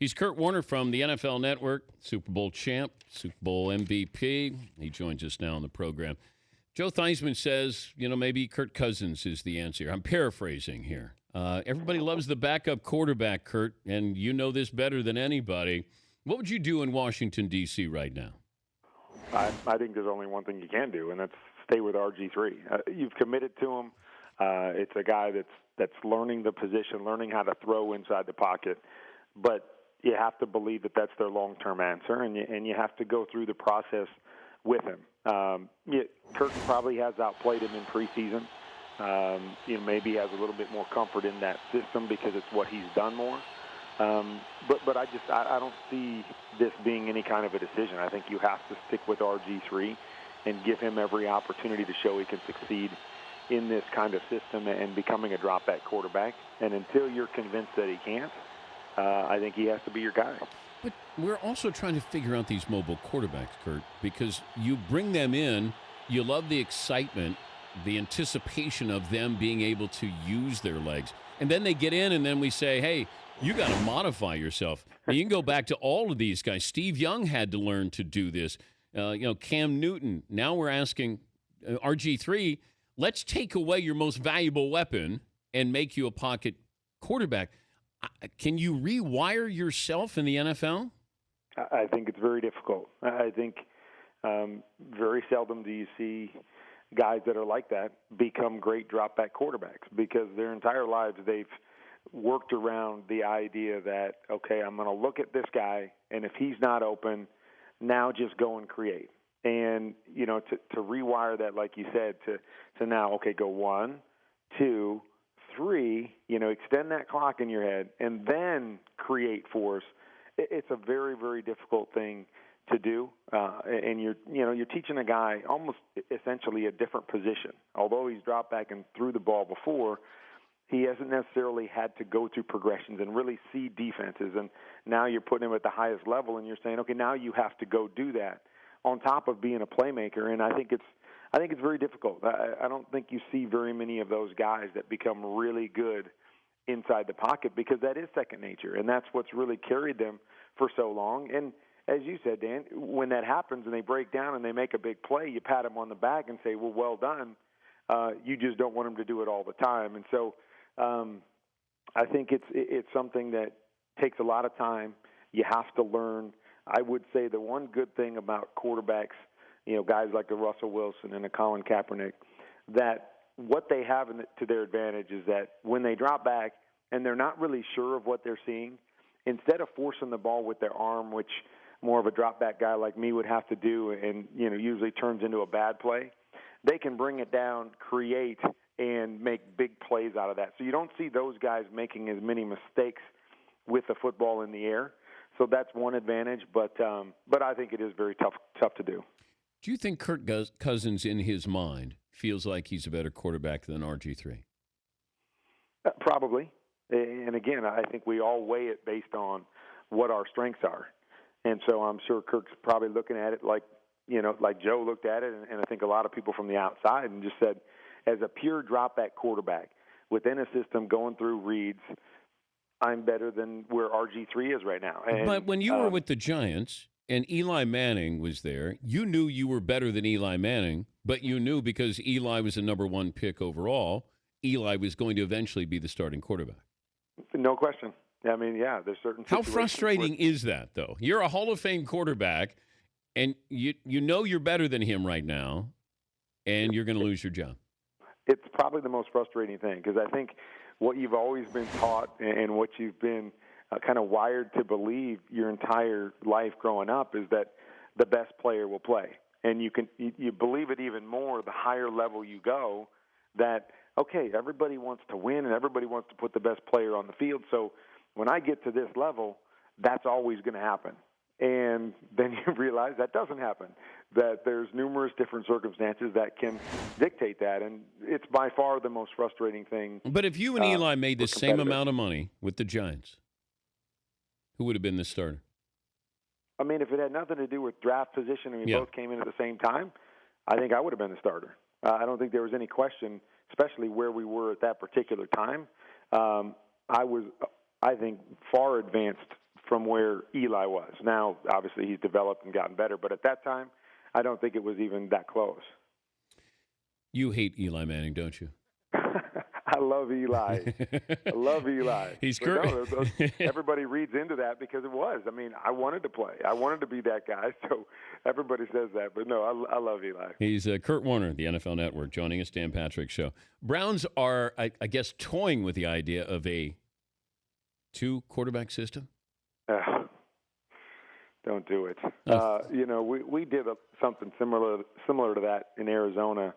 He's Kurt Warner from the NFL Network, Super Bowl champ, Super Bowl MVP. He joins us now on the program. Joe Theismann says, maybe Kirk Cousins is the answer. I'm paraphrasing here. Everybody loves the backup quarterback, Kurt, and you know this better than anybody. What would you do in Washington, D.C. right now? I think there's only one thing you can do, and that's stay with RG3. You've committed to him. It's a guy that's learning the position, learning how to throw inside the pocket. But you have to believe that that's their long-term answer, and you have to go through the process with him. Kirk probably has outplayed him in preseason. Maybe has a little bit more comfort in that system because it's what he's done more. But I don't see this being any kind of a decision. I think you have to stick with RG3 and give him every opportunity to show he can succeed in this kind of system and becoming a drop-back quarterback. And until you're convinced that he can't, I think he has to be your guy. But we're also trying to figure out these mobile quarterbacks, Kurt, because you bring them in, you love the excitement, the anticipation of them being able to use their legs. And then they get in, and then we say, hey, you got to modify yourself. And you can go back to all of these guys. Steve Young had to learn to do this. Cam Newton. Now we're asking RG3, let's take away your most valuable weapon and make you a pocket quarterback. Can you rewire yourself in the NFL? I think it's very difficult. I think very seldom do you see guys that are like that become great drop-back quarterbacks because their entire lives they've worked around the idea that, okay, I'm going to look at this guy, and if he's not open, now just go and create. And, to rewire that, like you said, to now, okay, go 1, 2, 3, extend that clock in your head and then create for us. It's a very, very difficult thing to do. And you're teaching a guy almost essentially a different position. Although he's dropped back and threw the ball before, he hasn't necessarily had to go through progressions and really see defenses. And now you're putting him at the highest level and you're saying, okay, now you have to go do that on top of being a playmaker. And I think it's very difficult. I don't think you see very many of those guys that become really good inside the pocket because that is second nature, and that's what's really carried them for so long. And as you said, Dan, when that happens and they break down and they make a big play, you pat them on the back and say, well done. You just don't want them to do it all the time. And so I think it's something that takes a lot of time. You have to learn. I would say the one good thing about quarterbacks, guys like a Russell Wilson and a Colin Kaepernick, that what they have to their advantage is that when they drop back and they're not really sure of what they're seeing, instead of forcing the ball with their arm, which more of a drop back guy like me would have to do and, usually turns into a bad play, they can bring it down, create, and make big plays out of that. So you don't see those guys making as many mistakes with the football in the air. So that's one advantage, but I think it is very tough to do. Do you think Kirk Cousins, in his mind, feels like he's a better quarterback than RG3? Probably. And again, I think we all weigh it based on what our strengths are. And so I'm sure Kirk's probably looking at it like Joe looked at it, and I think a lot of people from the outside and just said, as a pure drop-back quarterback within a system going through reads, I'm better than where RG3 is right now. And, but when you were with the Giants and Eli Manning was there, you knew you were better than Eli Manning, but you knew because Eli was a number 1 pick overall, Eli was going to eventually be the starting quarterback. No question. I mean, yeah, there's certain situations. How frustrating is that, though? You're a Hall of Fame quarterback, and you know you're better than him right now, and you're going to lose your job. It's probably the most frustrating thing because I think what you've always been taught and what you've been kind of wired to believe your entire life growing up is that the best player will play. And you believe it even more the higher level you go that, okay, everybody wants to win and everybody wants to put the best player on the field. So when I get to this level, that's always going to happen. And then you realize that doesn't happen, that there's numerous different circumstances that can dictate that. And it's by far the most frustrating thing. But if you and Eli made the same amount of money with the Giants, who would have been the starter? I mean, if it had nothing to do with draft position and we both came in at the same time, I think I would have been the starter. I don't think there was any question, especially where we were at that particular time. I was, I think, far advanced from where Eli was. Now, obviously, he's developed and gotten better, but at that time, I don't think it was even that close. You hate Eli Manning, don't you? I love Eli. I love Eli. He's but no, everybody reads into that because it was. I mean, I wanted to play. I wanted to be that guy. So everybody says that. But no, I love Eli. He's Kurt Warner, the NFL Network, joining us, Dan Patrick Show. Browns are, I guess, toying with the idea of a 2-quarterback system. Don't do it. We did something similar to that in Arizona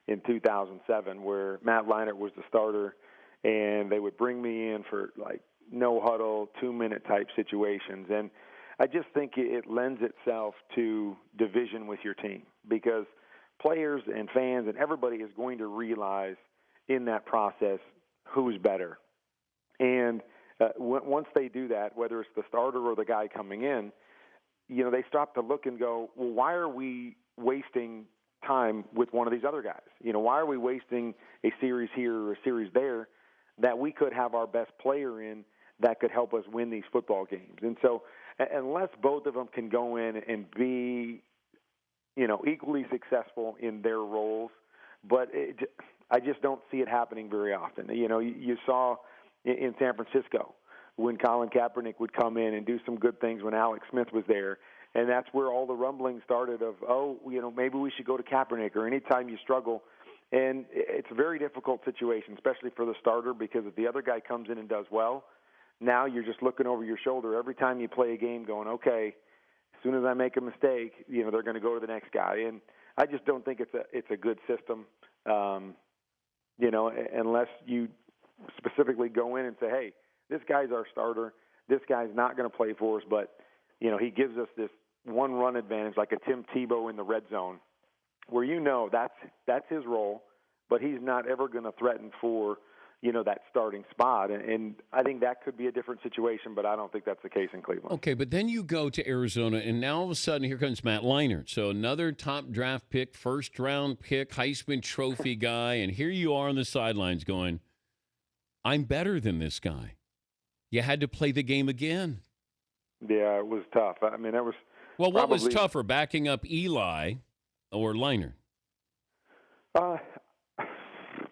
in 2007, where Matt Leinart was the starter, and they would bring me in for like no huddle, 2-minute type situations. And I just think it lends itself to division with your team, because players and fans and everybody is going to realize in that process who's better. And once they do that, whether it's the starter or the guy coming in, they stop to look and go, well, why are we wasting time with one of these other guys? Why are we wasting a series here or a series there that we could have our best player in that could help us win these football games? And so unless both of them can go in and be, equally successful in their roles, but I just don't see it happening very often. You saw in San Francisco when Colin Kaepernick would come in and do some good things when Alex Smith was there. And that's where all the rumbling started of, maybe we should go to Kaepernick, or anytime you struggle. And it's a very difficult situation, especially for the starter, because if the other guy comes in and does well, now you're just looking over your shoulder every time you play a game going, okay, as soon as I make a mistake, they're going to go to the next guy. And I just don't think it's a good system, unless you specifically go in and say, hey, this guy's our starter. This guy's not going to play for us, but he gives us this one-run advantage, like a Tim Tebow in the red zone, where that's his role, but he's not ever going to threaten for that starting spot. And I think that could be a different situation, but I don't think that's the case in Cleveland. Okay, but then you go to Arizona, and now all of a sudden here comes Matt Leinart. So another top draft pick, first-round pick, Heisman Trophy guy, and here you are on the sidelines going, I'm better than this guy. You had to play the game again. Yeah, it was tough. I mean, that was what was tougher, backing up Eli or Leinart?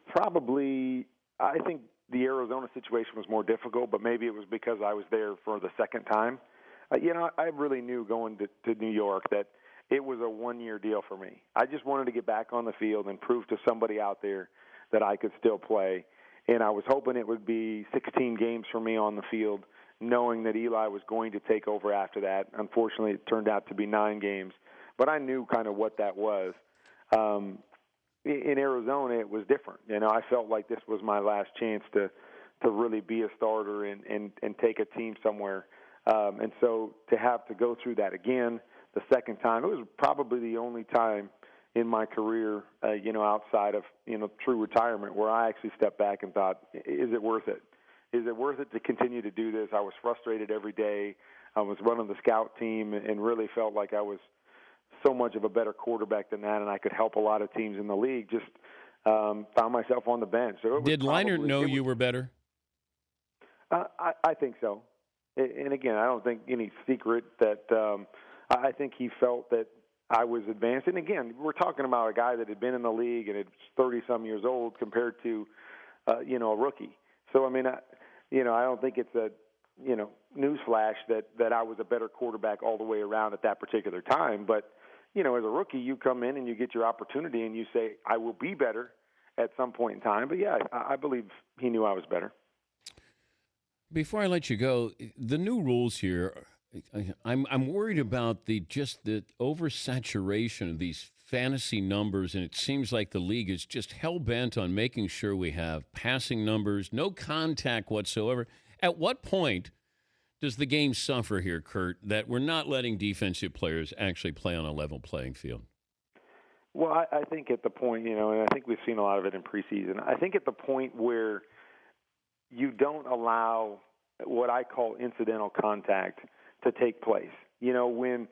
Probably, I think the Arizona situation was more difficult, but maybe it was because I was there for the second time. I really knew going to New York that it was a one-year deal for me. I just wanted to get back on the field and prove to somebody out there that I could still play. And I was hoping it would be 16 games for me on the field, knowing that Eli was going to take over after that. Unfortunately, it turned out to be 9 games. But I knew kind of what that was. In Arizona, it was different. I felt like this was my last chance to really be a starter and take a team somewhere. And so to have to go through that again the second time, it was probably the only time in my career, outside of, true retirement, where I actually stepped back and thought, is it worth it? Is it worth it to continue to do this? I was frustrated every day. I was running the scout team and really felt like I was so much of a better quarterback than that, and I could help a lot of teams in the league. Just found myself on the bench. So did Leinart know you were better? I think so. And again, I don't think any secret that I think he felt that I was advanced. And again, we're talking about a guy that had been in the league and is 30-some years old compared to, a rookie. So, I mean, I don't think it's a, newsflash that I was a better quarterback all the way around at that particular time. But, as a rookie, you come in and you get your opportunity and you say, I will be better at some point in time. But, yeah, I believe he knew I was better. Before I let you go, the new rules here, I'm worried about the oversaturation of these fantasy numbers, and it seems like the league is just hell-bent on making sure we have passing numbers, no contact whatsoever. At what point does the game suffer here, Kurt, that we're not letting defensive players actually play on a level playing field? Well, I think at the point, and I think we've seen a lot of it in preseason, I think at the point where you don't allow what I call incidental contact to take place. When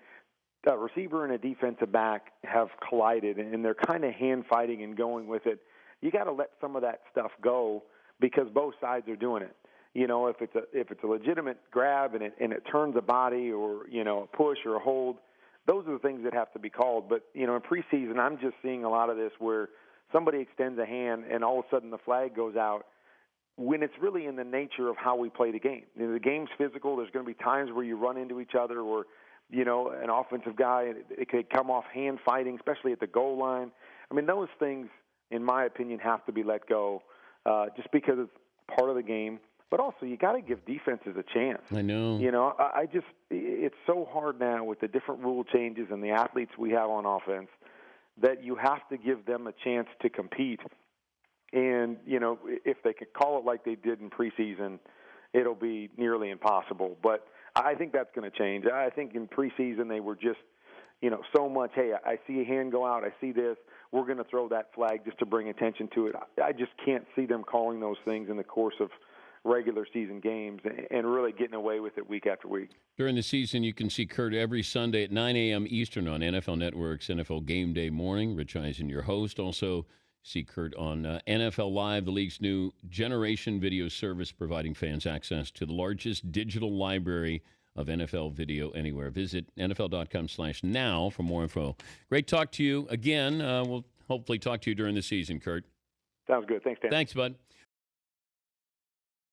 a receiver and a defensive back have collided and they're kind of hand fighting and going with it, you got to let some of that stuff go because both sides are doing it. if it's a legitimate grab and it turns a body or a push or a hold, those are the things that have to be called. But in preseason, I'm just seeing a lot of this where somebody extends a hand and all of a sudden the flag goes out, when it's really in the nature of how we play the game. The game's physical. There's going to be times where you run into each other, or an offensive guy, it could come off hand fighting, especially at the goal line. I mean, those things, in my opinion, have to be let go, just because it's part of the game. But also, you got to give defenses a chance. I know. It's so hard now with the different rule changes and the athletes we have on offense that you have to give them a chance to compete. And, if they could call it like they did in preseason, it'll be nearly impossible. But I think that's going to change. I think in preseason they were just, so much, hey, I see a hand go out, I see this, we're going to throw that flag just to bring attention to it. I just can't see them calling those things in the course of regular season games and really getting away with it week after week. During the season, you can see Kurt every Sunday at 9 a.m. Eastern on NFL Network's NFL Game Day Morning. Rich Eisen, your host. Also, see Kurt on NFL Live, the league's new generation video service providing fans access to the largest digital library of NFL video anywhere. Visit NFL.com/now for more info. Great talk to you again. We'll hopefully talk to you during the season, Kurt. Sounds good. Thanks, Dan. Thanks, bud.